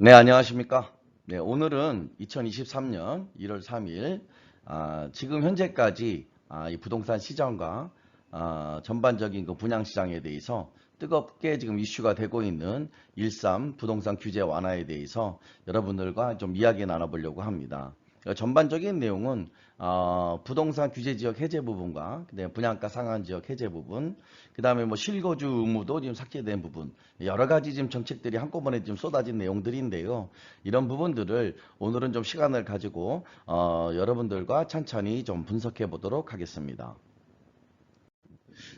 네, 안녕하십니까. 네, 오늘은 2023년 1월 3일, 지금 현재까지 이 부동산 시장과 전반적인 그 분양 시장에 대해서 뜨겁게 지금 이슈가 되고 있는 13 부동산 규제 완화에 대해서 여러분들과 좀 이야기 나눠보려고 합니다. 전반적인 내용은 부동산 규제 지역 해제 부분과 그다음에 분양가 상한 지역 해제 부분, 그다음에 뭐 실거주 의무도 지금 삭제된 부분, 여러 가지 지금 정책들이 한꺼번에 지금 쏟아진 내용들인데요. 이런 부분들을 오늘은 좀 시간을 가지고 여러분들과 천천히 좀 분석해 보도록 하겠습니다.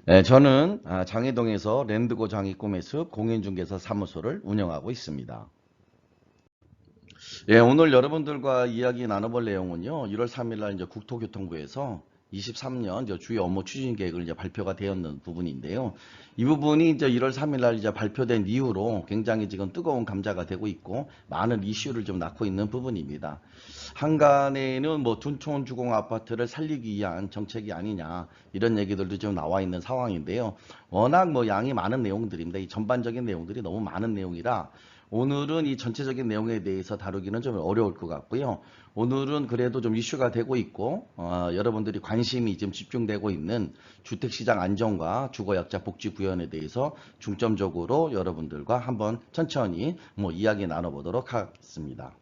네, 저는 장애동에서 랜드고 장애꿈의 숲 공인중개사 사무소를 운영하고 있습니다. 예, 오늘 여러분들과 이야기 나눠볼 내용은요, 1월 3일 날 이제 국토교통부에서 23년 이제 주요 업무 추진 계획을 이제 발표가 되었는 부분인데요. 이 부분이 이제 1월 3일 날 이제 발표된 이후로 굉장히 지금 뜨거운 감자가 되고 있고 많은 이슈를 좀 낳고 있는 부분입니다. 한간에는 뭐 둔촌 주공 아파트를 살리기 위한 정책이 아니냐 이런 얘기들도 좀 나와 있는 상황인데요. 워낙 뭐 양이 많은 내용들입니다. 이 전반적인 내용들이 너무 많은 내용이라 오늘은 이 전체적인 내용에 대해서 다루기는 좀 어려울 것 같고요. 오늘은 그래도 좀 이슈가 되고 있고 여러분들이 관심이 지금 집중되고 있는 주택시장 안정과 주거약자 복지 구현에 대해서 중점적으로 여러분들과 한번 천천히 뭐 이야기 나눠보도록 하겠습니다.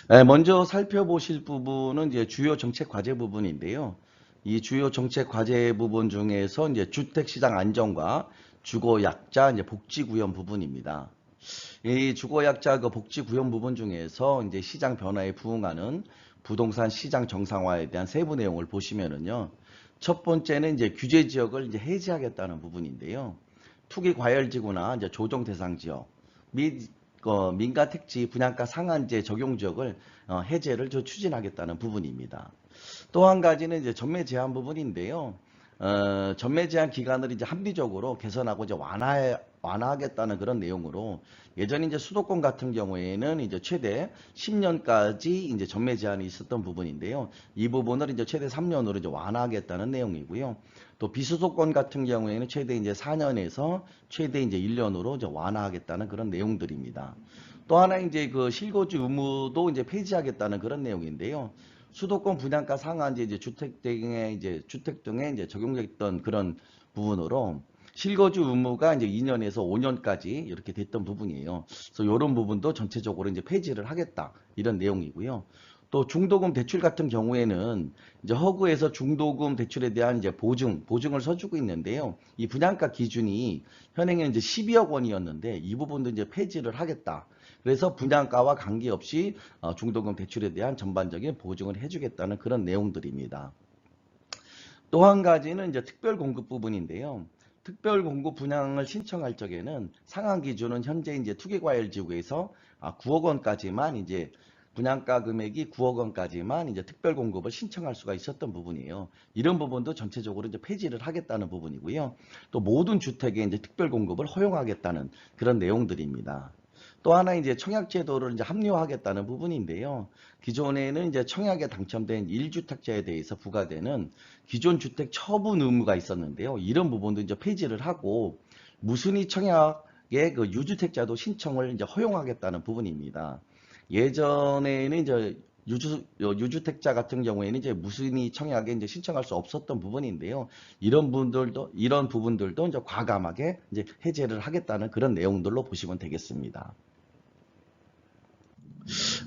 네, 먼저 살펴보실 부분은 이제 주요 정책 과제 부분인데요. 이 주요 정책 과제 부분 중에서 이제 주택시장 안정과 주거약자 이제 복지 구현 부분입니다. 이 주거약자 그 복지 구현 부분 중에서 이제 시장 변화에 부응하는 부동산 시장 정상화에 대한 세부 내용을 보시면은요. 첫 번째는 이제 규제 지역을 이제 해제하겠다는 부분인데요. 투기 과열지구나 이제 조정 대상 지역 및 민가 택지 분양가 상한제 적용 지역을 해제를 추진하겠다는 부분입니다. 또 한 가지는 이제 전매 제한 부분인데요. 전매 제한 기간을 이제 합리적으로 개선하고 이제 완화하겠다는 그런 내용으로 예전 이제 수도권 같은 경우에는 이제 최대 10년까지 이제 전매 제한이 있었던 부분인데요. 이 부분을 이제 최대 3년으로 이제 완화하겠다는 내용이고요. 또 비수도권 같은 경우에는 최대 이제 4년에서 최대 이제 1년으로 이제 완화하겠다는 그런 내용들입니다. 또 하나 이제 그 실거주 의무도 이제 폐지하겠다는 그런 내용인데요. 수도권 분양가 상한제 이제 주택 등에 이제 적용됐던 그런 부분으로 실거주 의무가 이제 2년에서 5년까지 이렇게 됐던 부분이에요. 그래서 이런 부분도 전체적으로 이제 폐지를 하겠다 이런 내용이고요. 또 중도금 대출 같은 경우에는 이제 허구에서 중도금 대출에 대한 이제 보증을 서주고 있는데요. 이 분양가 기준이 현행에 이제 12억 원이었는데 이 부분도 이제 폐지를 하겠다. 그래서 분양가와 관계없이 중도금 대출에 대한 전반적인 보증을 해주겠다는 그런 내용들입니다. 또 한 가지는 이제 특별 공급 부분인데요. 특별 공급 분양을 신청할 적에는 상한 기준은 현재 이제 투기과열지구에서 9억 원까지만 이제 분양가 금액이 9억 원까지만 이제 특별 공급을 신청할 수가 있었던 부분이에요. 이런 부분도 전체적으로 이제 폐지를 하겠다는 부분이고요. 또 모든 주택에 이제 특별 공급을 허용하겠다는 그런 내용들입니다. 또 하나 이제 청약 제도를 이제 합리화하겠다는 부분인데요. 기존에는 이제 청약에 당첨된 1주택자에 대해서 부과되는 기존 주택 처분 의무가 있었는데요. 이런 부분도 이제 폐지를 하고 무순위 청약의 그 유주택자도 신청을 이제 허용하겠다는 부분입니다. 예전에는 이제 유주택자 같은 경우에는 이제 무순위 청약에 이제 신청할 수 없었던 부분인데요. 이런 부분들도 이제 과감하게 이제 해제를 하겠다는 그런 내용들로 보시면 되겠습니다.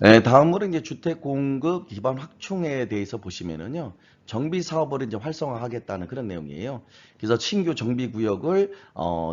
네, 다음으로 이제 주택 공급 기반 확충에 대해서 보시면은요. 정비 사업을 이제 활성화하겠다는 그런 내용이에요. 그래서 신규 정비 구역을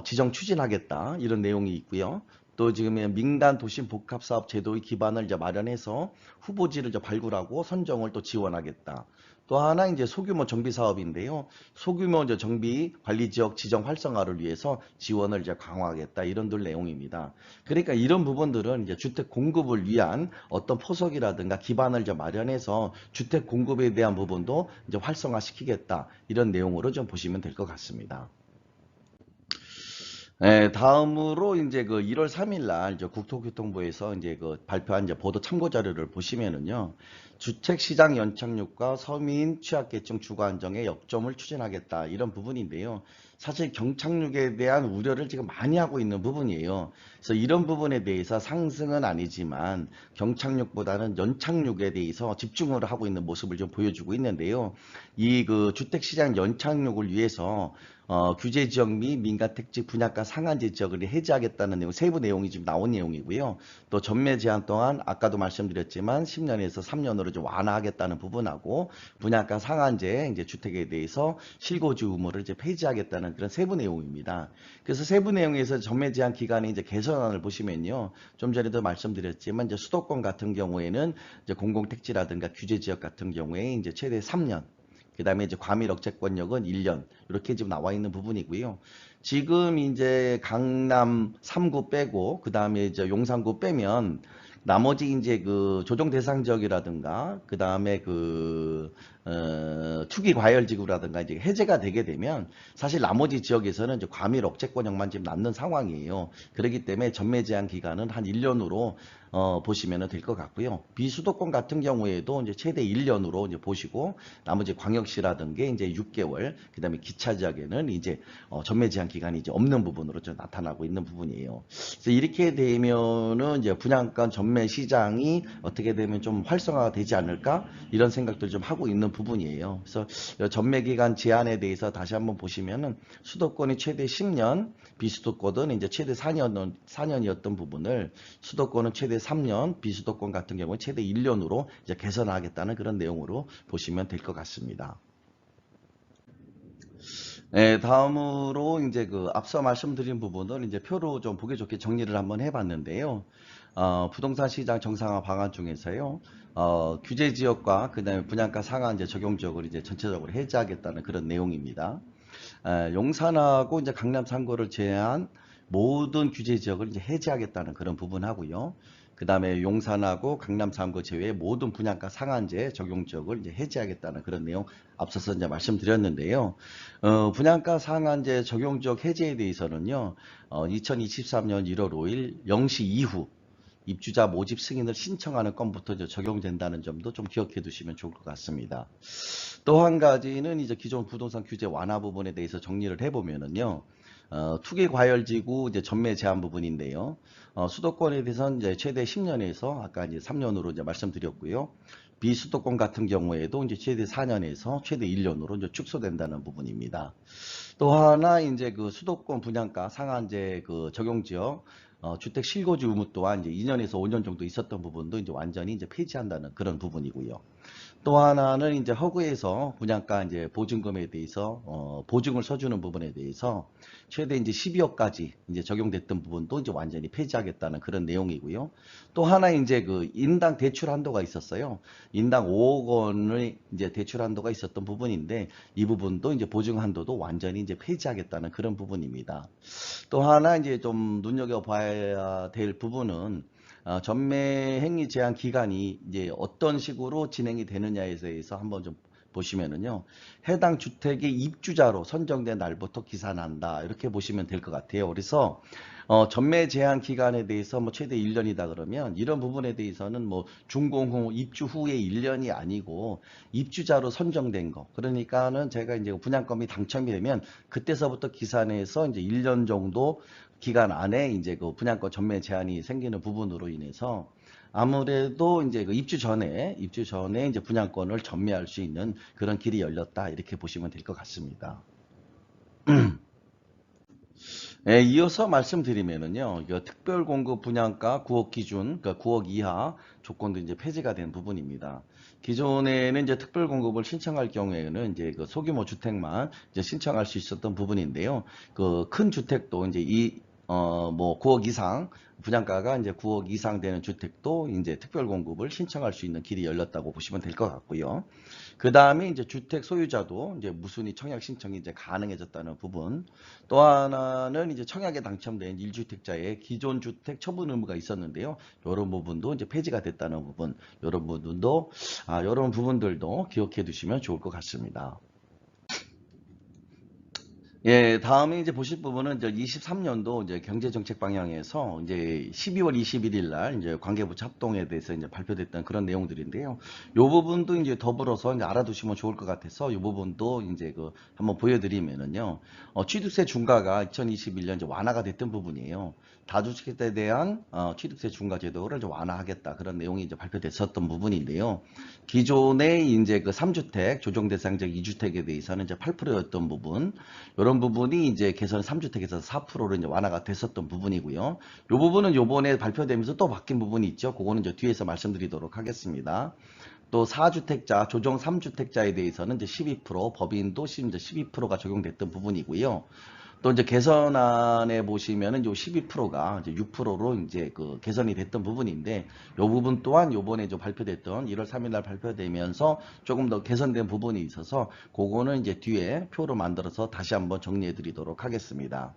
지정 추진하겠다 이런 내용이 있고요. 또 지금 민간 도심 복합 사업 제도의 기반을 이제 마련해서 후보지를 이제 발굴하고 선정을 또 지원하겠다. 또 하나 이제 소규모 정비 사업인데요. 소규모 이제 정비 관리 지역 지정 활성화를 위해서 지원을 이제 강화하겠다 이런 내용입니다. 그러니까 이런 부분들은 이제 주택 공급을 위한 어떤 포석이라든가 기반을 이제 마련해서 주택 공급에 대한 부분도 이제 활성화시키겠다 이런 내용으로 좀 보시면 될 것 같습니다. 네, 다음으로 이제 그 1월 3일 날 이제 국토교통부에서 이제 그 발표한 이제 보도 참고 자료를 보시면은요. 주택시장 연착륙과 서민 취약계층 주거 안정에 역점을 추진하겠다 이런 부분인데요. 사실 경착륙에 대한 우려를 지금 많이 하고 있는 부분이에요. 그래서 이런 부분에 대해서 상승은 아니지만 경착륙보다는 연착륙에 대해서 집중을 하고 있는 모습을 좀 보여주고 있는데요. 이 그 주택시장 연착륙을 위해서 규제 지역 및 민간 택지 분양가 상한제 지역을 해제하겠다는 내용, 세부 내용이 지금 나온 내용이고요. 또 전매 제한 동안 아까도 말씀드렸지만 10년에서 3년으로 좀 완화하겠다는 부분하고 분양가 상한제 이제 주택에 대해서 실거주 의무를 이제 폐지하겠다는 그런 세부 내용입니다. 그래서 세부 내용에서 전매 제한 기간의 이제 개선안을 보시면요. 좀 전에도 말씀드렸지만 이제 수도권 같은 경우에는 이제 공공택지라든가 규제 지역 같은 경우에 이제 최대 3년 그 다음에 이제 과밀 억제권력은 1년 이렇게 지금 나와 있는 부분이고요. 지금 이제 강남 3구 빼고 그 다음에 이제 용산구 빼면 나머지 이제 그 조정 대상 지역이라든가 그 다음에 그 투기 과열 지구라든가 이제 해제가 되게 되면 사실 나머지 지역에서는 이제 과밀 억제권역만 지금 남는 상황이에요. 그렇기 때문에 전매 제한 기간은 한 1년으로 보시면 될 것 같고요. 비수도권 같은 경우에도 이제 최대 1년으로 이제 보시고 나머지 광역시라든가 이제 6개월, 그다음에 기차 지역에는 이제 전매 제한 기간이 이제 없는 부분으로 좀 나타나고 있는 부분이에요. 그래서 이렇게 되면은 이제 분양가 전매 시장이 어떻게 되면 좀 활성화가 되지 않을까 이런 생각들 좀 하고 있는 부분이에요. 그래서 전매 기간 제한에 대해서 다시 한번 보시면은 수도권이 최대 10년, 비수도권은 이제 최대 4년이었던 부분을 수도권은 최대 3년, 비수도권 같은 경우는 최대 1년으로 이제 개선하겠다는 그런 내용으로 보시면 될 것 같습니다. 네, 다음으로 이제 그 앞서 말씀드린 부분을 이제 표로 좀 보기 좋게 정리를 한번 해봤는데요. 부동산 시장 정상화 방안 중에서요. 규제 지역과 그다음에 분양가 상한제 적용 지역을 이제 전체적으로 해제하겠다는 그런 내용입니다. 용산하고 이제 강남 3구를 제외한 모든 규제 지역을 이제 해제하겠다는 그런 부분하고요. 그 다음에 용산하고 강남 3구 제외 모든 분양가 상한제 적용 지역을 이제 해제하겠다는 그런 내용 앞서서 이제 말씀드렸는데요. 분양가 상한제 적용 지역 해제에 대해서는요. 2023년 1월 5일 0시 이후 입주자 모집 승인을 신청하는 건부터 이제 적용된다는 점도 좀 기억해 두시면 좋을 것 같습니다. 또 한 가지는 이제 기존 부동산 규제 완화 부분에 대해서 정리를 해보면은요. 투기 과열지구 이제 전매 제한 부분인데요. 수도권에 대해서는 이제 최대 10년에서 아까 이제 3년으로 이제 말씀드렸고요. 비수도권 같은 경우에도 이제 최대 4년에서 최대 1년으로 이제 축소된다는 부분입니다. 또 하나 이제 그 수도권 분양가 상한제 그 적용 지역 주택 실거주 의무 또한 이제 2년에서 5년 정도 있었던 부분도 이제 완전히 이제 폐지한다는 그런 부분이고요. 또 하나는 이제 허구에서 분양가 이제 보증금에 대해서 보증을 서주는 부분에 대해서 최대 이제 12억까지 이제 적용됐던 부분도 이제 완전히 폐지하겠다는 그런 내용이고요. 또 하나 이제 그 인당 대출 한도가 있었어요. 인당 5억 원의 이제 대출 한도가 있었던 부분인데 이 부분도 이제 보증 한도도 완전히 이제 폐지하겠다는 그런 부분입니다. 또 하나 이제 좀 눈여겨봐야 될 부분은 전매 행위 제한 기간이 이제 어떤 식으로 진행이 되느냐에 대해서 한번 좀 보시면은요. 해당 주택의 입주자로 선정된 날부터 기산한다. 이렇게 보시면 될 것 같아요. 그래서 전매 제한 기간에 대해서 뭐 최대 1년이다 그러면 이런 부분에 대해서는 뭐 준공 후 입주 후에 1년이 아니고 입주자로 선정된 거. 그러니까는 제가 이제 분양권이 당첨이 되면 그때서부터 기산해서 이제 1년 정도 기간 안에 이제 그 분양권 전매 제한이 생기는 부분으로 인해서 아무래도 이제 그 입주 전에 이제 분양권을 전매할 수 있는 그런 길이 열렸다. 이렇게 보시면 될 것 같습니다. 예, 이어서 말씀드리면은요, 이거 특별 공급 분양가 9억 기준, 그러니까 9억 이하 조건도 이제 폐지가 된 부분입니다. 기존에는 이제 특별 공급을 신청할 경우에는 이제 그 소규모 주택만 이제 신청할 수 있었던 부분인데요. 그 큰 주택도 이제 뭐 9억 이상 분양가가 이제 9억 이상 되는 주택도 이제 특별 공급을 신청할 수 있는 길이 열렸다고 보시면 될 것 같고요. 그 다음에 이제 주택 소유자도 이제 무순위 청약 신청이 이제 가능해졌다는 부분. 또 하나는 이제 청약에 당첨된 1주택자의 기존 주택 처분 의무가 있었는데요. 이런 부분도 이제 폐지가 됐다는 부분. 이런 부분들도 기억해 두시면 좋을 것 같습니다. 예, 다음에 이제 보실 부분은 이제 23년도 이제 경제정책 방향에서 이제 12월 21일 날 이제 관계부 합동에 대해서 이제 발표됐던 그런 내용들인데요. 요 부분도 이제 더불어서 이제 알아두시면 좋을 것 같아서 요 부분도 이제 그 한번 보여드리면은요. 취득세 중과가 2021년 이제 완화가 됐던 부분이에요. 다주택자에 대한 취득세 중과 제도를 이제 완화하겠다 그런 내용이 이제 발표됐었던 부분인데요. 기존에 이제 그 3주택 조정 대상적 2주택에 대해서는 이제 8%였던 부분, 이런 부분이 이제 개선 3주택에서 4%로 이제 완화가 됐었던 부분이고요. 이 부분은 요번에 발표되면서 또 바뀐 부분이 있죠. 그거는 이제 뒤에서 말씀드리도록 하겠습니다. 또 4주택자, 조정 3주택자에 대해서는 이제 12%, 법인도 이제 12%가 적용됐던 부분이고요. 또 이제 개선안에 보시면은 요 12%가 이제 6%로 이제 그 개선이 됐던 부분인데, 요 부분 또한 요번에 좀 발표됐던 1월 3일 날 발표되면서 조금 더 개선된 부분이 있어서 그거는 이제 뒤에 표로 만들어서 다시 한번 정리해 드리도록 하겠습니다.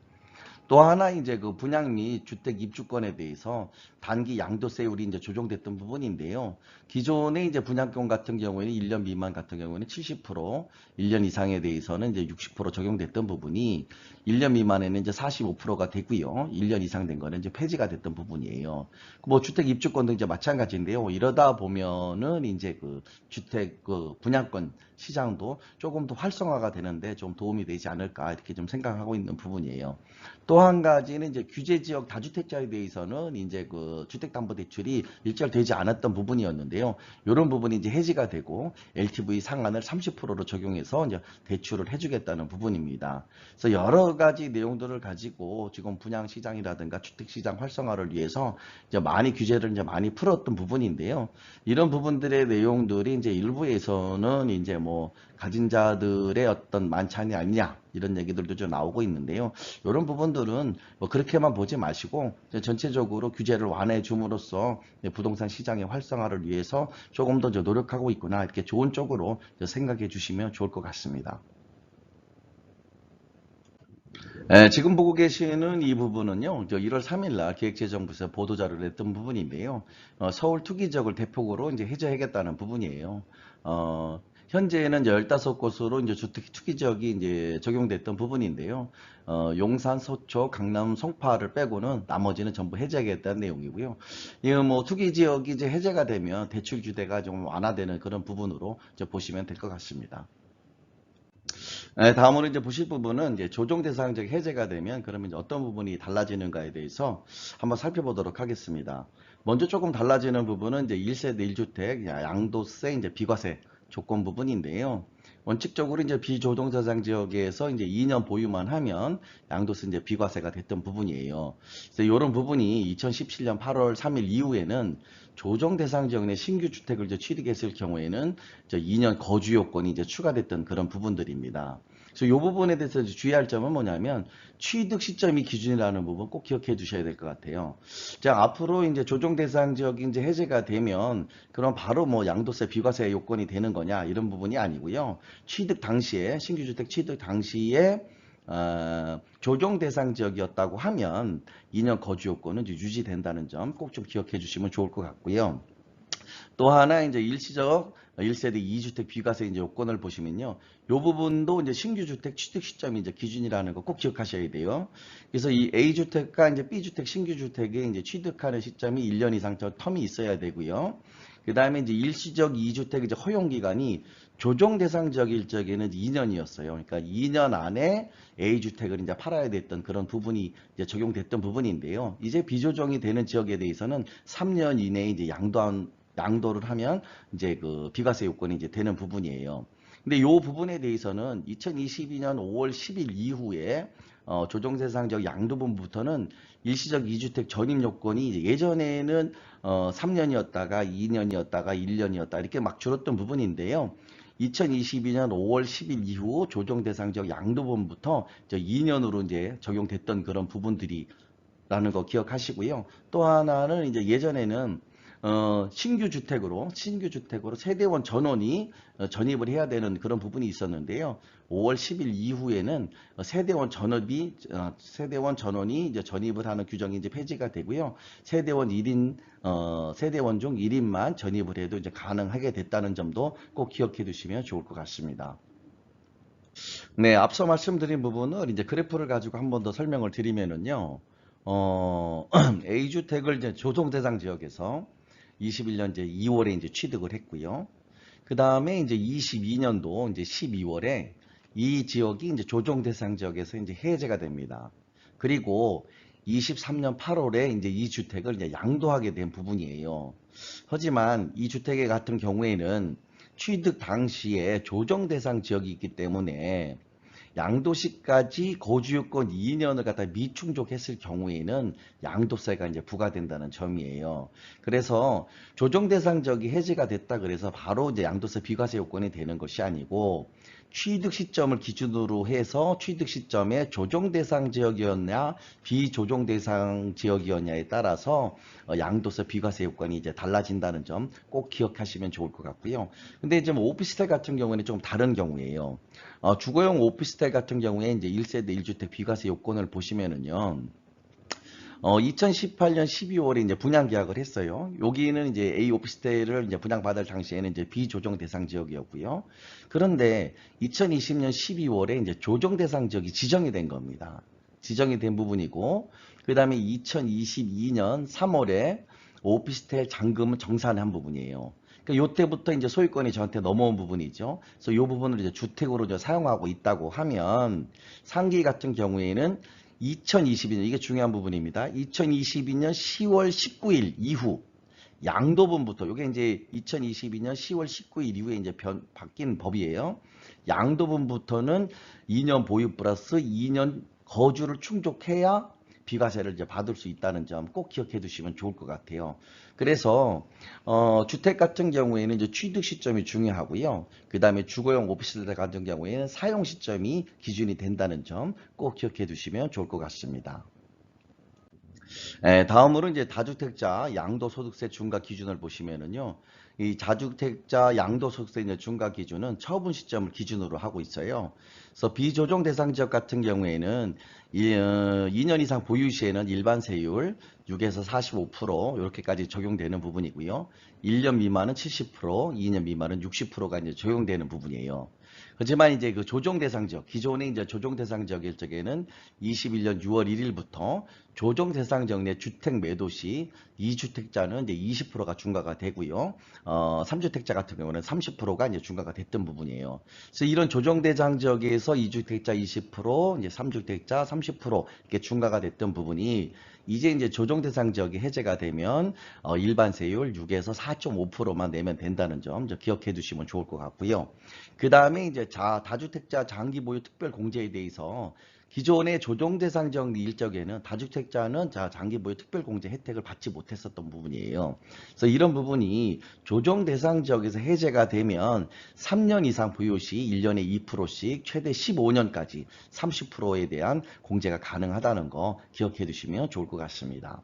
또 하나 이제 그 분양 및 주택 입주권에 대해서 단기 양도세율이 이제 조정됐던 부분인데요. 기존에 이제 분양권 같은 경우에는 1년 미만 같은 경우에는 70%, 1년 이상에 대해서는 이제 60% 적용됐던 부분이 1년 미만에는 이제 45%가 되고요. 1년 이상 된 거는 이제 폐지가 됐던 부분이에요. 뭐 주택 입주권도 이제 마찬가지인데요. 이러다 보면은 이제 그 주택 그 분양권 시장도 조금 더 활성화가 되는데 좀 도움이 되지 않을까 이렇게 좀 생각하고 있는 부분이에요. 또 한 가지는 이제 규제 지역 다주택자에 대해서는 이제 그 주택담보대출이 일절되지 않았던 부분이었는데요. 이런 부분이 이제 해지가 되고 LTV 상한을 30%로 적용해서 이제 대출을 해주겠다는 부분입니다. 그래서 여러 가지 내용들을 가지고 지금 분양 시장이라든가 주택 시장 활성화를 위해서 이제 많이 규제를 이제 많이 풀었던 부분인데요. 이런 부분들의 내용들이 이제 일부에서는 이제 뭐 가진 자들의 어떤 만찬이 아니냐 이런 얘기들도 좀 나오고 있는데요. 이런 부분들은 뭐 그렇게만 보지 마시고 전체적으로 규제를 완화해 줌으로써 부동산 시장의 활성화를 위해서 조금 더 노력하고 있구나 이렇게 좋은 쪽으로 생각해 주시면 좋을 것 같습니다. 지금 보고 계시는 이 부분은요, 1월 3일 날 기획재정부에서 보도자료를 냈던 부분인데요. 서울 투기지역을 대폭으로 이제 해제하겠다는 부분이에요. 현재는 15곳으로 이제 주택 투기지역이 이제 적용됐던 부분인데요. 용산, 서초, 강남, 송파를 빼고는 나머지는 전부 해제하겠다는 내용이고요. 이거 뭐 투기지역이 이제 해제가 되면 대출 규제가 좀 완화되는 그런 부분으로 이제 보시면 될 것 같습니다. 네, 다음으로 이제 보실 부분은 이제 조정 대상적 해제가 되면 그러면 이제 어떤 부분이 달라지는가에 대해서 한번 살펴보도록 하겠습니다. 먼저 조금 달라지는 부분은 이제 1세대 1주택 양도세 이제 비과세 조건 부분인데요. 원칙적으로 이제 비조정 대상 지역에서 이제 2년 보유만 하면 양도세 이제 비과세가 됐던 부분이에요. 그래서 이런 부분이 2017년 8월 3일 이후에는 조정 대상 지역 내 신규 주택을 이제 취득했을 경우에는 2년 거주 요건이 이제 추가됐던 그런 부분들입니다. 그래서 이 부분에 대해서 주의할 점은 뭐냐면 취득 시점이 기준이라는 부분 꼭 기억해 두셔야 될 것 같아요. 자, 앞으로 이제 조정 대상 지역이 이제 해제가 되면 그럼 바로 뭐 양도세 비과세 요건이 되는 거냐 이런 부분이 아니고요. 취득 당시에 신규 주택 취득 당시에 조정 대상 지역이었다고 하면 2년 거주 요건은 이제 유지된다는 점 꼭 좀 기억해 주시면 좋을 것 같고요. 또 하나 이제 일시적 1세대 2주택 비과세 이제 요건을 보시면요. 요 부분도 이제 신규 주택 취득 시점이 이제 기준이라는 거 꼭 기억하셔야 돼요. 그래서 이 A주택과 이제 B주택 신규 주택에 이제 취득하는 시점이 1년 이상 저 텀이 있어야 되고요. 그 다음에 이제 일시적 2주택 이제 허용 기간이 조정 대상 지역일 적에는 2년이었어요. 그러니까 2년 안에 A주택을 이제 팔아야 됐던 그런 부분이 이제 적용됐던 부분인데요. 이제 비조정이 되는 지역에 대해서는 3년 이내에 이제 양도를 하면 이제 그 비과세 요건이 이제 되는 부분이에요. 근데 이 부분에 대해서는 2022년 5월 10일 이후에 조정대상적 양도분부터는 일시적 2주택 전입 요건이 이제 예전에는 3년이었다가 2년이었다가 1년이었다 이렇게 막 줄었던 부분인데요. 2022년 5월 10일 이후 조정대상적 양도분부터 2년으로 이제 적용됐던 그런 부분들이 라는 거 기억하시고요. 또 하나는 이제 예전에는 신규 주택으로 세대원 전원이 전입을 해야 되는 그런 부분이 있었는데요. 5월 10일 이후에는 세대원 전원이 이제 전입을 하는 규정이 이제 폐지가 되고요. 세대원 중 1인만 전입을 해도 이제 가능하게 됐다는 점도 꼭 기억해 두시면 좋을 것 같습니다. 네, 앞서 말씀드린 부분을 이제 그래프를 가지고 한 번 더 설명을 드리면은요, A주택을 이제 조정 대상 지역에서 21년 이제 2월에 이제 취득을 했고요. 그 다음에 이제 22년도 이제 12월에 이 지역이 이제 조정 대상 지역에서 이제 해제가 됩니다. 그리고 23년 8월에 이제 이 주택을 이제 양도하게 된 부분이에요. 하지만 이 주택의 같은 경우에는 취득 당시에 조정 대상 지역이 있기 때문에 양도시까지 거주요건 2년을 갖다 미충족했을 경우에는 양도세가 이제 부과된다는 점이에요. 그래서 조정 대상 지역이 해제가 됐다 그래서 바로 이제 양도세 비과세 요건이 되는 것이 아니고 취득 시점을 기준으로 해서 취득 시점에 조정 대상 지역이었냐 비조정 대상 지역이었냐에 따라서 양도세 비과세 요건이 이제 달라진다는 점 꼭 기억하시면 좋을 것 같고요. 근데 이제 뭐 오피스텔 같은 경우에는 좀 다른 경우예요. 주거용 오피스텔 같은 경우에 이제 1세대 1주택 비과세 요건을 보시면은요. 2018년 12월에 이제 분양 계약을 했어요. 여기는 이제 A 오피스텔을 이제 분양받을 당시에는 이제 비조정 대상 지역이었고요. 그런데 2020년 12월에 이제 조정 대상 지역이 지정이 된 겁니다. 지정이 된 부분이고, 그 다음에 2022년 3월에 오피스텔 잔금은 정산한 부분이에요. 그러니까 요때부터 이제 소유권이 저한테 넘어온 부분이죠. 그래서 이 부분을 이제 주택으로 이제 사용하고 있다고 하면 상기 같은 경우에는 2022년 이게 중요한 부분입니다. 2022년 10월 19일 이후 양도분부터 이게 이제 2022년 10월 19일 이후에 이제 바뀐 법이에요. 양도분부터는 2년 보유 플러스 2년 거주를 충족해야 비과세를 이제 받을 수 있다는 점 꼭 기억해 두시면 좋을 것 같아요. 그래서 주택 같은 경우에는 이제 취득 시점이 중요하고요. 그 다음에 주거용 오피스텔 같은 경우에는 사용 시점이 기준이 된다는 점 꼭 기억해 두시면 좋을 것 같습니다. 다음으로 이제 다주택자 양도소득세 중과 기준을 보시면은요. 이 다주택자 양도소득세 이제 중과 기준은 처분 시점을 기준으로 하고 있어요. 그래서 비조정 대상 지역 같은 경우에는 2년 이상 보유 시에는 일반 세율 6에서 45% 이렇게까지 적용되는 부분이고요. 1년 미만은 70%, 2년 미만은 60%가 이제 적용되는 부분이에요. 하지만 이제 그 조정 대상 지역, 기존의 이제 조정 대상 지역일 적에는 21년 6월 1일부터 조정 대상 지역 내 주택 매도 시 2주택자는 이제 20%가 중과가 되고요. 3주택자 같은 경우는 30%가 이제 중과가 됐던 부분이에요. 그래서 이런 조정 대상 지역에서 2주택자 20%, 이제 3주택자 30% 이렇게 중과가 됐던 부분이 이제 조정 대상 지역이 해제가 되면 일반 세율 6에서 4.5%만 내면 된다는 점 기억해 두시면 좋을 것 같고요. 그 다음에 이제 다주택자 장기 보유 특별 공제에 대해서 기존의 조정 대상 지역 일적에는 다주택자는 장기 보유 특별 공제 혜택을 받지 못했었던 부분이에요. 그래서 이런 부분이 조정 대상 지역에서 해제가 되면 3년 이상 보유 시 1년에 2%씩 최대 15년까지 30%에 대한 공제가 가능하다는 거 기억해 두시면 좋을 것 같습니다.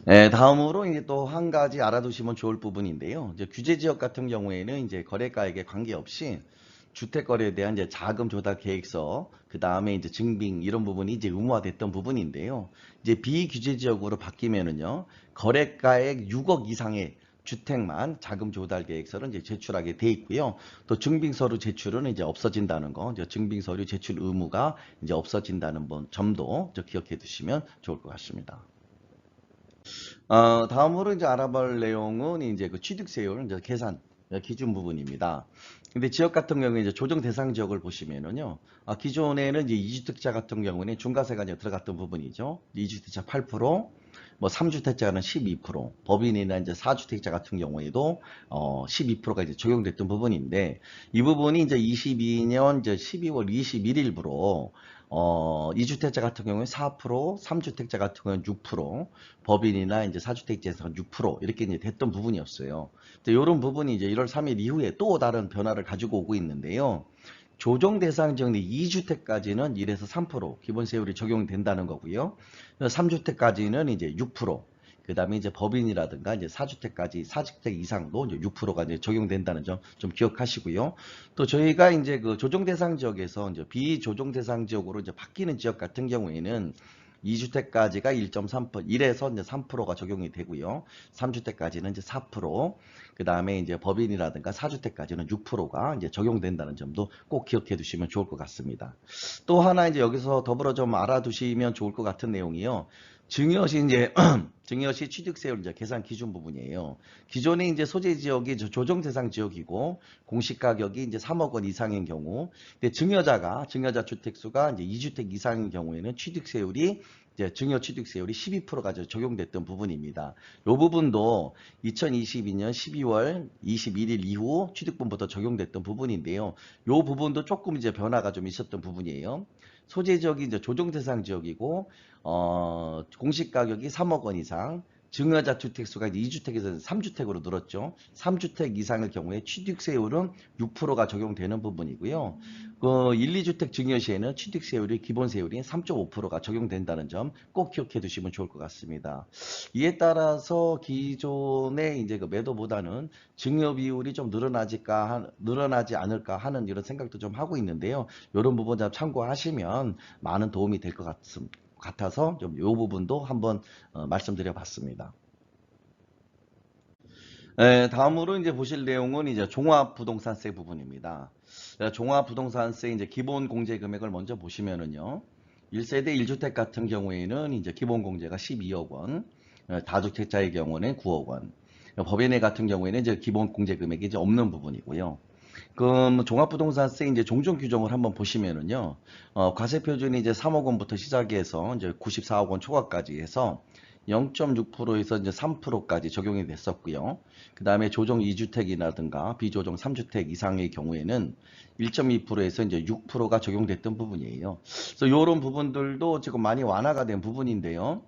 다음으로 이제 또 한 가지 알아두시면 좋을 부분인데요. 이제 규제 지역 같은 경우에는 이제 거래가액에 관계없이 주택 거래에 대한 이제 자금 조달 계획서, 그 다음에 이제 증빙 이런 부분이 이제 의무화됐던 부분인데요. 이제 비규제 지역으로 바뀌면은요, 거래가액 6억 이상의 주택만 자금 조달 계획서를 이제 제출하게 돼 있고요. 또 증빙서류 제출은 이제 없어진다는 거, 이제 증빙서류 제출 의무가 이제 없어진다는 점도 기억해 두시면 좋을 것 같습니다. 다음으로 이제 알아볼 내용은 이제 그 취득세율 이제 계산 기준 부분입니다. 근데 지역 같은 경우에 이제 조정 대상 지역을 보시면은요, 기존에는 이제 2주택자 같은 경우는 중과세가 이제 들어갔던 부분이죠. 2주택자 8%, 뭐 3주택자는 12%, 법인이나 이제 4주택자 같은 경우에도 12%가 이제 적용됐던 부분인데, 이 부분이 이제 22년 이제 12월 21일부로 2주택자 같은 경우에 4%, 3주택자 같은 경우는 6%, 법인이나 이제 4주택자에서는 6% 이렇게 이제 됐던 부분이었어요. 이런 부분이 이제 1월 3일 이후에 또 다른 변화를 가지고 오고 있는데요. 조정 대상 지역 내 2주택까지는 1에서 3% 기본 세율이 적용된다는 거고요. 3주택까지는 이제 6%, 그 다음에 이제 법인이라든가 이제 4주택까지 4주택 이상도 이제 6%가 이제 적용된다는 점 좀 기억하시고요. 또 저희가 이제 그 조정 대상 지역에서 이제 비조정 대상 지역으로 이제 바뀌는 지역 같은 경우에는 2주택까지가 1.3%, 1에서 이제 3%가 적용이 되고요. 3주택까지는 이제 4%, 그 다음에 이제 법인이라든가 4주택까지는 6%가 이제 적용된다는 점도 꼭 기억해 두시면 좋을 것 같습니다. 또 하나 이제 여기서 더불어 좀 알아두시면 좋을 것 같은 내용이요. 증여시 이제 증여시 취득세율 이제 계산 기준 부분이에요. 기존에 이제 소재 지역이 조정 대상 지역이고 공시 가격이 이제 3억 원 이상인 경우, 근데 증여자 주택수가 이제 2주택 이상인 경우에는 취득세율이 이제 증여 취득세율이 12%가 적용됐던 부분입니다. 이 부분도 2022년 12월 21일 이후 취득분부터 적용됐던 부분인데요. 이 부분도 조금 이제 변화가 좀 있었던 부분이에요. 소재 지역이 이제 조정 대상 지역이고 공시 가격이 3억 원 이상, 증여자 주택수가 이제 2주택에서 3주택으로 늘었죠. 3주택 이상의 경우에 취득세율은 6%가 적용되는 부분이고요. 그 1, 2주택 증여 시에는 취득세율이 기본세율이 3.5%가 적용된다는 점 꼭 기억해 두시면 좋을 것 같습니다. 이에 따라서 기존의 이제 그 매도보다는 증여 비율이 좀 늘어나지 않을까 하는 이런 생각도 좀 하고 있는데요. 이런 부분 좀 참고하시면 많은 도움이 될 것 같아서 좀 이 부분도 한번 말씀드려 봤습니다. 다음으로 이제 보실 내용은 이제 종합부동산세 부분입니다. 종합부동산세 이제 기본 공제 금액을 먼저 보시면은요. 1세대 1주택 같은 경우에는 이제 기본 공제가 12억 원, 다주택자의 경우는 9억 원, 법인의 같은 경우에는 이제 기본 공제 금액이 이제 없는 부분이고요. 그럼 종합부동산세 이제 종종 규정을 한번 보시면은요, 과세 표준이 이제 3억 원부터 시작해서 이제 94억 원 초과까지 해서 0.6%에서 이제 3%까지 적용이 됐었고요. 그 다음에 조정 2주택이라든가 비조정 3주택 이상의 경우에는 1.2%에서 이제 6%가 적용됐던 부분이에요. 그래서 이런 부분들도 지금 많이 완화가 된 부분인데요.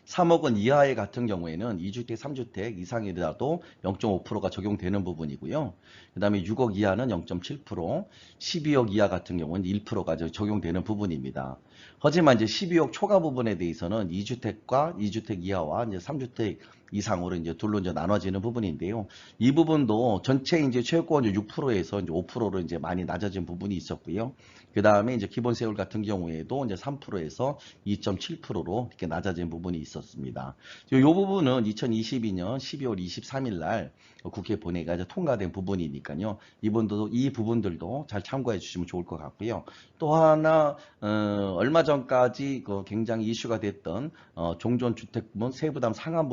3억 원 이하의 같은 경우에는 2주택, 3주택 이상이라도 0.5%가 적용되는 부분이고요. 그 다음에 6억 이하는 0.7%, 12억 이하 같은 경우는 1%가 적용되는 부분입니다. 하지만 이제 12억 초과 부분에 대해서는 2주택과 2주택 이하와 이제 3주택 이상으로 이제 둘로 이제 나눠지는 부분인데요. 이 부분도 전체 이제 최고원 6%에서 이제 5%로 이제 많이 낮아진 부분이 있었고요. 그 다음에 이제 기본세율 같은 경우에도 이제 3%에서 2.7%로 이렇게 낮아진 부분이 있었습니다. 이 부분은 2022년 12월 23일 날 국회 본회의가 이제 통과된 부분이니까요. 이 부분들도 잘 참고해 주시면 좋을 것 같고요. 또 하나 얼마 전까지 그 굉장히 이슈가 됐던 종전주택부분 세부담 상한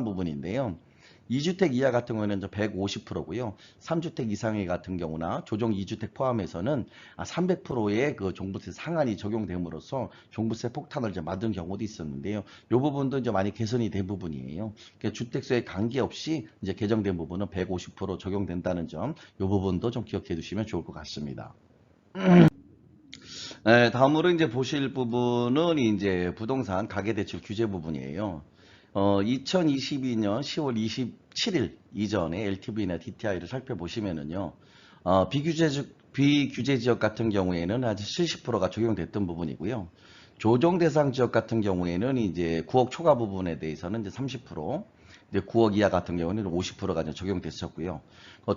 부분인데요. 2주택 이하 같은 경우에는 150%고요. 3주택 이상의 같은 경우나 조정 2주택 포함해서는 300%의 그 종부세 상한이 적용됨으로써 종부세 폭탄을 이제 맞은 경우도 있었는데요. 이 부분도 이제 많이 개선이 된 부분이에요. 그러니까 주택수에 관계없이 이제 개정된 부분은 150% 적용된다는 점, 이 부분도 좀 기억해 두시면 좋을 것 같습니다. 다음으로 이제 보실 부분은 이제 부동산 가계대출 규제 부분이에요. 2022년 10월 27일 이전에 LTV나 DTI를 살펴보시면은요, 비규제 지역 같은 경우에는 아직 70%가 적용됐던 부분이고요. 조정 대상 지역 같은 경우에는 이제 9억 초과 부분에 대해서는 이제 30%, 이제 9억 이하 같은 경우는 50%가 적용됐었고요.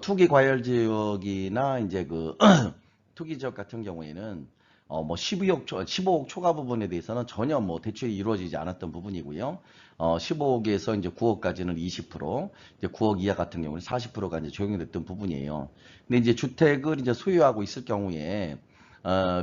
투기 과열 지역이나 이제 그 투기 지역 같은 경우에는 뭐 15억 초과 부분에 대해서는 전혀 뭐 대출이 이루어지지 않았던 부분이고요. 15억에서 이제 9억까지는 20%, 이제 9억 이하 같은 경우는 40%가 이제 적용됐던 부분이에요. 근데 이제 주택을 이제 소유하고 있을 경우에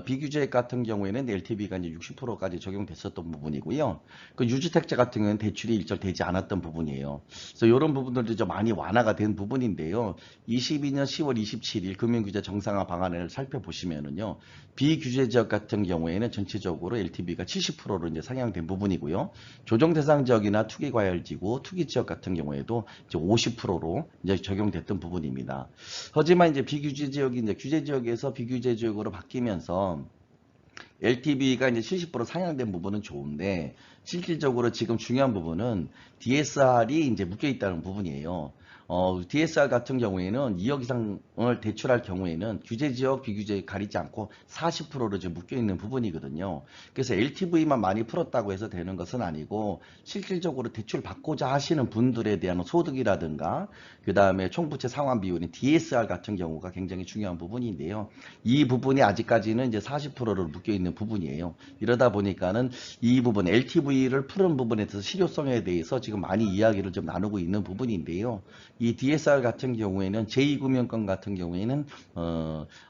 비규제 같은 경우에는 LTV가 이제 60%까지 적용됐었던 부분이고요. 그 유주택자 같은 경우는 대출이 일절 되지 않았던 부분이에요. 그래서 이런 부분들도 좀 많이 완화가 된 부분인데요. 22년 10월 27일 금융규제 정상화 방안을 살펴보시면은요. 비규제 지역 같은 경우에는 전체적으로 LTV가 70%로 이제 상향된 부분이고요. 조정 대상 지역이나 투기 과열지구, 투기 지역 같은 경우에도 이제 50%로 이제 적용됐던 부분입니다. 하지만 이제 비규제 지역이 이제 규제 지역에서 비규제 지역으로 바뀌면서 LTV가 이제 70% 상향된 부분은 좋은데 실질적으로 지금 중요한 부분은 DSR이 이제 묶여 있다는 부분이에요. DSR 같은 경우에는 2억 이상을 대출할 경우에는 규제 지역, 비규제 가리지 않고 40%로 지금 묶여 있는 부분이거든요. 그래서 LTV만 많이 풀었다고 해서 되는 것은 아니고 실질적으로 대출 받고자 하시는 분들에 대한 소득이라든가 그 다음에 총부채 상환 비율인 DSR 같은 경우가 굉장히 중요한 부분인데요. 이 부분이 아직까지는 이제 40%로 묶여 있는 부분이에요. 이러다 보니까는 이 부분 LTV를 푸는 부분에 대해서 실효성에 대해서 지금 많이 이야기를 좀 나누고 있는 부분인데요. 이 DSR 같은 경우에는 제2금융권 같은 경우에는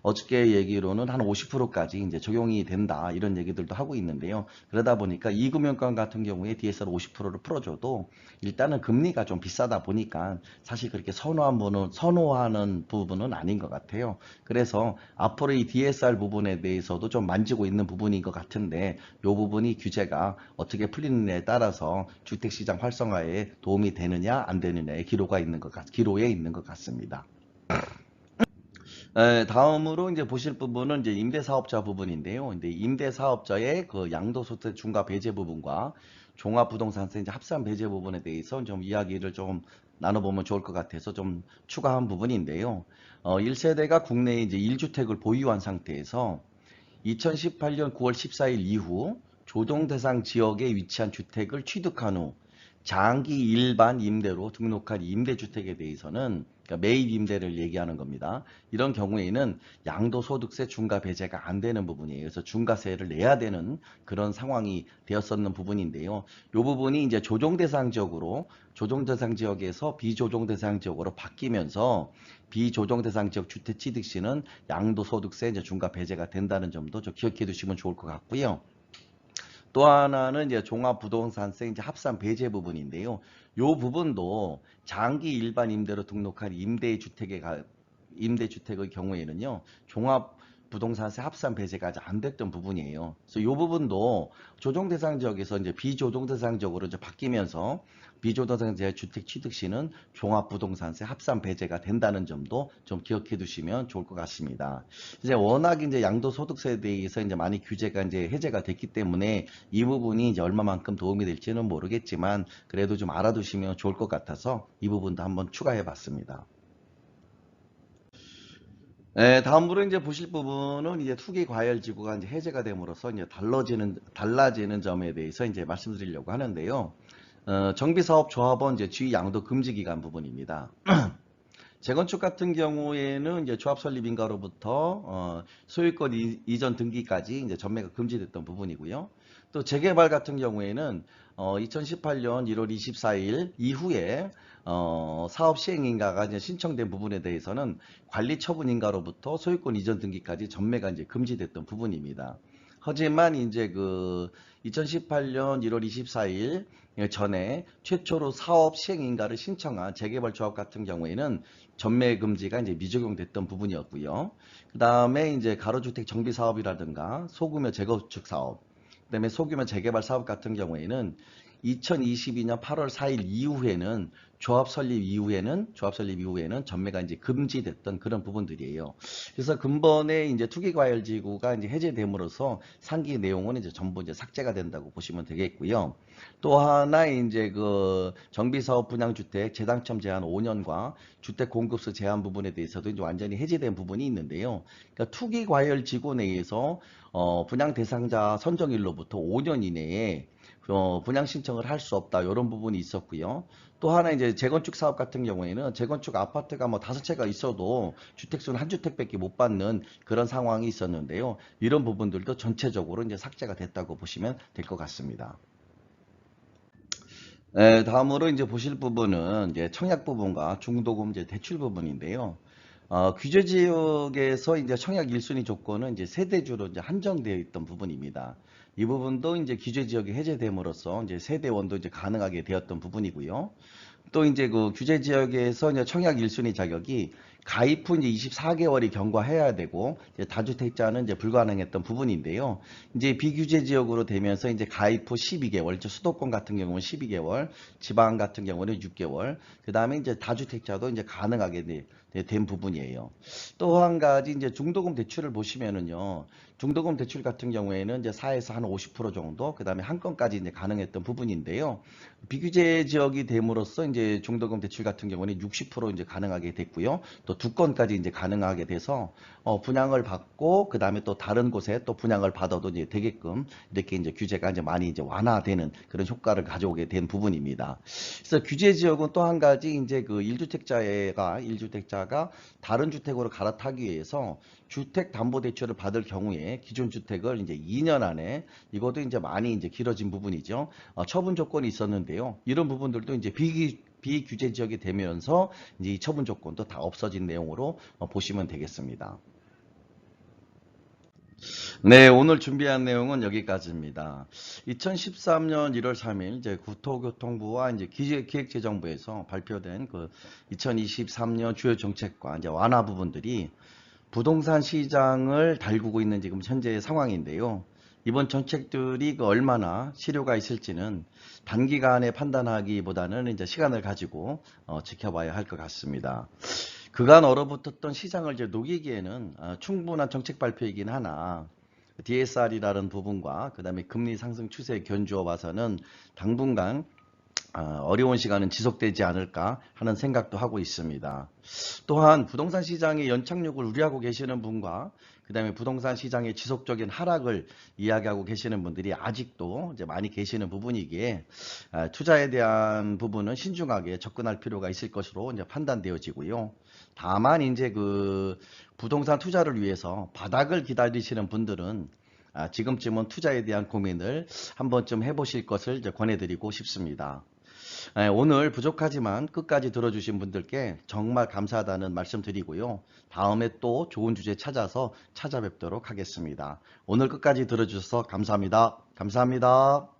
어저께 얘기로는 한 50%까지 이제 적용이 된다 이런 얘기들도 하고 있는데요. 그러다 보니까 2금융권 같은 경우에 DSR 50%를 풀어줘도 일단은 금리가 좀 비싸다 보니까 사실 그렇게 선호하는 부분은 아닌 것 같아요. 그래서 앞으로 이 DSR 부분에 대해서도 좀 만지고 있는 부분인 것 같은데 이 부분이 규제가 어떻게 풀리느냐에 따라서 주택시장 활성화에 도움이 되느냐 안 되느냐의 기로에 있는 것 같습니다. 다음으로 이제 보실 부분은 이제 임대사업자 부분인데요. 근데 임대사업자의 그 양도소득 중과 배제 부분과 종합부동산세 이제 합산 배제 부분에 대해서 좀 이야기를 좀 나눠보면 좋을 것 같아서 좀 추가한 부분인데요. 1세대가 국내에 이제 1주택을 보유한 상태에서 2018년 9월 14일 이후 조정 대상 지역에 위치한 주택을 취득한 후 장기 일반 임대로 등록한 임대주택에 대해서는 그러니까 매입 임대를 얘기하는 겁니다. 이런 경우에는 양도소득세 중과 배제가 안 되는 부분이에요. 그래서 중과세를 내야 되는 그런 상황이 되었었는 부분인데요. 이 부분이 이제 조정 대상 지역에서 비조정 대상 지역으로 바뀌면서 비조정 대상 지역 주택 취득 시는 양도소득세 이제 중과 배제가 된다는 점도 좀 기억해 두시면 좋을 것 같고요. 또 하나는 이제 종합부동산세 이제 합산 배제 부분인데요. 이 부분도 장기 일반 임대로 등록한 임대주택의 경우에는요, 종합부동산세 합산 배제가 아직 안 됐던 부분이에요. 그래서 이 부분도 조정 대상 지역에서 이제 비조정 대상 지역으로 이제 바뀌면서 비조정 대상 주택 취득 시는 종합부동산세 합산 배제가 된다는 점도 좀 기억해 두시면 좋을 것 같습니다. 이제 워낙 이제 양도소득세에 대해서 이제 많이 규제가 이제 해제가 됐기 때문에 이 부분이 이제 얼마만큼 도움이 될지는 모르겠지만 그래도 좀 알아두시면 좋을 것 같아서 이 부분도 한번 추가해 봤습니다. 다음으로 이제 보실 부분은 이제 투기 과열 지구가 이제 해제가 됨으로써 이제 달라지는 점에 대해서 이제 말씀드리려고 하는데요. 정비사업조합원 이제 지위 양도 금지 기간 부분입니다. 재건축 같은 경우에는 이제 조합 설립 인가로부터 소유권 이전 등기까지 이제 전매가 금지됐던 부분이고요. 또 재개발 같은 경우에는 2018년 1월 24일 이후에 사업 시행 인가가 이제 신청된 부분에 대해서는 관리 처분 인가로부터 소유권 이전 등기까지 전매가 이제 금지됐던 부분입니다. 하지만 이제 그 2018년 1월 24일 전에 최초로 사업 시행 인가를 신청한 재개발 조합 같은 경우에는 전매 금지가 이제 미적용됐던 부분이었고요. 그 다음에 이제 가로주택 정비 사업이라든가 소규모 재건축 사업, 그 다음에 소규모 재개발 사업 같은 경우에는 2022년 8월 4일 이후에는 조합 설립 이후에는 전매가 이제 금지됐던 그런 부분들이에요. 그래서 근본에 이제 투기과열지구가 이제 해제됨으로써 상기 내용은 이제 전부 이제 삭제가 된다고 보시면 되겠고요. 또 하나 이제 그 정비사업 분양주택 재당첨 제한 5년과 주택 공급수 제한 부분에 대해서도 이제 완전히 해제된 부분이 있는데요. 그러니까 투기과열지구 내에서 분양 대상자 선정일로부터 5년 이내에 분양 신청을 할 수 없다 이런 부분이 있었고요. 또 하나 이제 재건축 사업 같은 경우에는 재건축 아파트가 뭐 5채가 있어도 주택수는 한 주택밖에 못 받는 그런 상황이 있었는데요. 이런 부분들도 전체적으로 이제 삭제가 됐다고 보시면 될 것 같습니다. 다음으로 이제 보실 부분은 이제 청약 부분과 중도금 이제 대출 부분인데요. 규제 지역에서 이제 청약 1순위 조건은 이제 세대주로 이제 한정되어 있던 부분입니다. 이 부분도 이제 규제 지역이 해제됨으로써 이제 세대원도 이제 가능하게 되었던 부분이고요. 또 이제 그 규제 지역에서 이제 청약 1순위 자격이 가입 후 이제 24개월이 경과해야 되고 이제 다주택자는 이제 불가능했던 부분인데요. 이제 비규제 지역으로 되면서 이제 가입 후 12개월, 수도권 같은 경우는 12개월, 지방 같은 경우는 6개월, 그 다음에 이제 다주택자도 이제 가능하게 된 부분이에요. 또 한 가지 이제 중도금 대출을 보시면은요. 중도금 대출 같은 경우에는 이제 4에서 한 50% 정도, 그 다음에 한 건까지 이제 가능했던 부분인데요. 비규제 지역이 됨으로써 이제 중도금 대출 같은 경우는 60% 이제 가능하게 됐고요. 또 두 건까지 이제 가능하게 돼서 분양을 받고 그 다음에 또 다른 곳에 또 분양을 받아도 이제 되게끔 이렇게 이제 규제가 이제 많이 이제 완화되는 그런 효과를 가져오게 된 부분입니다. 그래서 규제 지역은 또 한 가지 이제 그 1주택자가 다른 주택으로 갈아타기 위해서 주택담보대출을 받을 경우에 기존 주택을 이제 2년 안에 이것도 이제 많이 이제 길어진 부분이죠. 처분 조건이 있었는데요. 이런 부분들도 이제 비규제 지역이 되면서 이제 이 처분 조건도 다 없어진 내용으로 보시면 되겠습니다. 네, 오늘 준비한 내용은 여기까지입니다. 2013년 1월 3일 이제 국토교통부와 이제 기획재정부에서 발표된 그 2023년 주요 정책과 이제 완화 부분들이 부동산 시장을 달구고 있는 지금 현재의 상황인데요. 이번 정책들이 그 얼마나 실효가 있을지는 단기간에 판단하기보다는 이제 시간을 가지고 지켜봐야 할 것 같습니다. 그간 얼어붙었던 시장을 이제 녹이기에는 충분한 정책 발표이긴 하나 DSR이라는 부분과 그 다음에 금리 상승 추세에 견주어 봐서는 당분간 어려운 시간은 지속되지 않을까 하는 생각도 하고 있습니다. 또한 부동산 시장의 연착륙을 우려하고 계시는 분과 그 다음에 부동산 시장의 지속적인 하락을 이야기하고 계시는 분들이 아직도 이제 많이 계시는 부분이기에 투자에 대한 부분은 신중하게 접근할 필요가 있을 것으로 이제 판단되어지고요. 다만 이제 그 부동산 투자를 위해서 바닥을 기다리시는 분들은 지금쯤은 투자에 대한 고민을 한 번쯤 해보실 것을 이제 권해드리고 싶습니다. 오늘 부족하지만 끝까지 들어주신 분들께 정말 감사하다는 말씀 드리고요. 다음에 또 좋은 주제 찾아서 찾아뵙도록 하겠습니다. 오늘 끝까지 들어주셔서 감사합니다. 감사합니다.